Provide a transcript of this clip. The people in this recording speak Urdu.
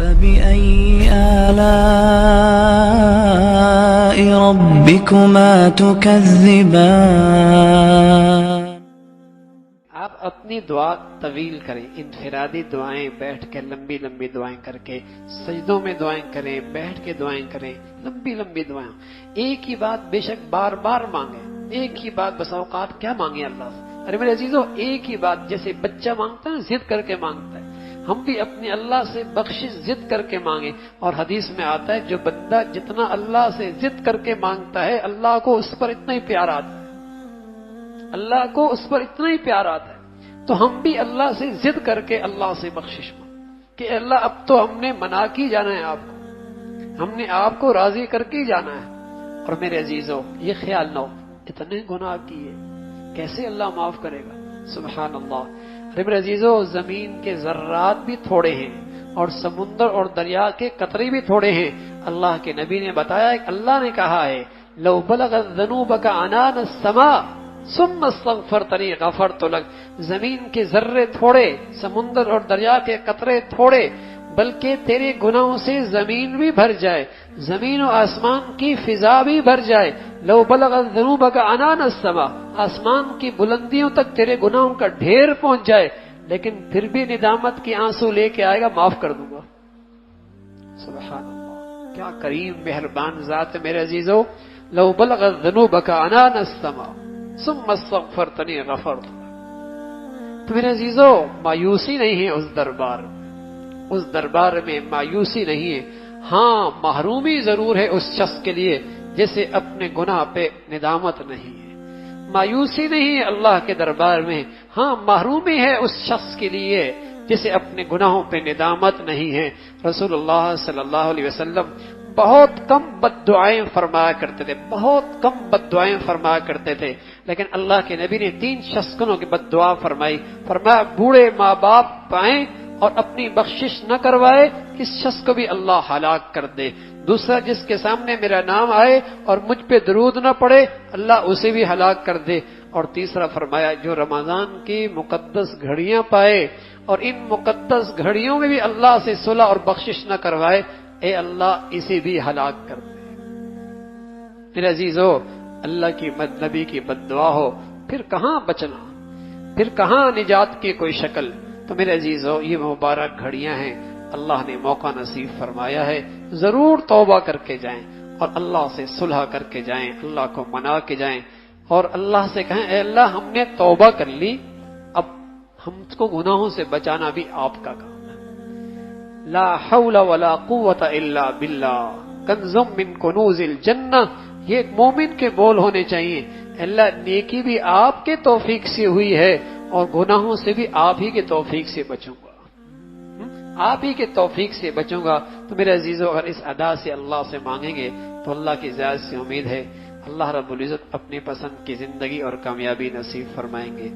فبأي آلاء ربكما تكذبان؟ آپ اپنی دعا طویل کریں، انفرادی دعائیں بیٹھ کے لمبی لمبی دعائیں کر کے، سجدوں میں دعائیں کریں، بیٹھ کے دعائیں کریں، لمبی لمبی دعائیں. ایک ہی بات بے شک بار بار مانگیں، ایک ہی بات بس اوقات کیا مانگیں اللہ سے. ارے میرے عزیزو، ایک ہی بات جیسے بچہ مانگتا ہے ضد کر کے مانگتا ہے، ہم بھی اپنے اللہ سے بخشش ضد کر کے مانگیں. اور حدیث میں آتا ہے جو بندہ جتنا اللہ سے ضد کر کے مانگتا ہے اللہ کو اس پر اتنا ہی پیار آتا ہے، اللہ کو اس پر اتنا ہی پیار آتا ہے. تو ہم بھی اللہ سے ضد کر کے اللہ سے بخشش مانگ کہ اللہ اب تو ہم نے منا کی جانا ہے، آپ کو ہم نے آپ کو راضی کر کے جانا ہے. اور میرے عزیزو یہ خیال نہ ہو اتنے گناہ کیے کیسے اللہ معاف کرے گا. سبحان اللہ. ارے میرے عزیزو زمین کے ذرات بھی تھوڑے ہیں اور سمندر اور دریا کے قطرے بھی تھوڑے ہیں. اللہ کے نبی نے بتایا، اللہ نے کہا ہے لو بلغت ذنوبک عنان السماء ثم استغفرتنی غفرت لک. زمین کے ذرے تھوڑے، سمندر اور دریا کے قطرے تھوڑے، بلکہ تیرے گناہوں سے زمین بھی بھر جائے، زمین و آسمان کی فضا بھی بھر جائے. لو بلغت ذنوبک عنان السماء، آسمان کی بلندیوں تک تیرے گناہوں کا ڈھیر پہنچ جائے، لیکن پھر بھی ندامت کے آنسو لے کے آئے گا، معاف کر دوں گا. سبحان اللہ، کیا کریم مہربان ذات ہے میرے عزیزو. لو بلغت ذنوبک عنان السماء ثم استغفرتنی غفرت. تو میرے عزیزو مایوسی نہیں ہے اس دربار میں مایوسی نہیں ہے. ہاں محرومی ضرور ہے اس شخص کے لیے جسے اپنے گناہ پہ ندامت نہیں ہے. مایوسی نہیں ہے اللہ کے دربار میں، ہاں محرومی ہے اس شخص کے لیے جسے اپنے گناہوں پہ ندامت نہیں ہے. رسول اللہ صلی اللہ علیہ وسلم بہت کم بد دعائیں فرمایا کرتے تھے، بہت کم بد دعائیں فرمایا کرتے تھے، لیکن اللہ کے نبی نے 3 شخصوں کی بد دعا فرمائی. فرمایا بوڑھے ماں باپ پائیں اور اپنی بخشش نہ کروائے، اس شخص کو بھی اللہ ہلاک کر دے. دوسرا جس کے سامنے میرا نام آئے اور مجھ پہ درود نہ پڑے اللہ اسے بھی ہلاک کر دے. اور تیسرا فرمایا جو رمضان کی مقدس گھڑیاں پائے اور ان مقدس گھڑیوں میں بھی اللہ سے صلح اور بخشش نہ کروائے، اے اللہ اسے بھی ہلاک کر دے. میرے عزیزو اللہ کی نبی کی بد دعا ہو پھر کہاں بچنا، پھر کہاں نجات کی کوئی شکل. تو میرے عزیزو یہ مبارک گھڑیاں ہیں، اللہ نے موقع نصیب فرمایا ہے، ضرور توبہ کر کے جائیں اور اللہ سے صلح کر کے جائیں، اللہ کو منا کے جائیں اور اللہ سے کہیں اے اللہ ہم نے توبہ کر لی، اب ہم کو گناہوں سے بچانا بھی آپ کا کام ہے. لا حول ولا قوت الا باللہ کنز من کنوز الجنہ، یہ ایک مومن کے بول ہونے چاہیے. اللہ نیکی بھی آپ کے توفیق سے ہوئی ہے اور گناہوں سے بھی آپ ہی کے توفیق سے بچوں گا، آپ ہی کے توفیق سے بچوں گا. تو میرے عزیزو اگر اس ادا سے اللہ سے مانگیں گے تو اللہ کی ذات سے امید ہے اللہ رب العزت اپنی پسند کی زندگی اور کامیابی نصیب فرمائیں گے.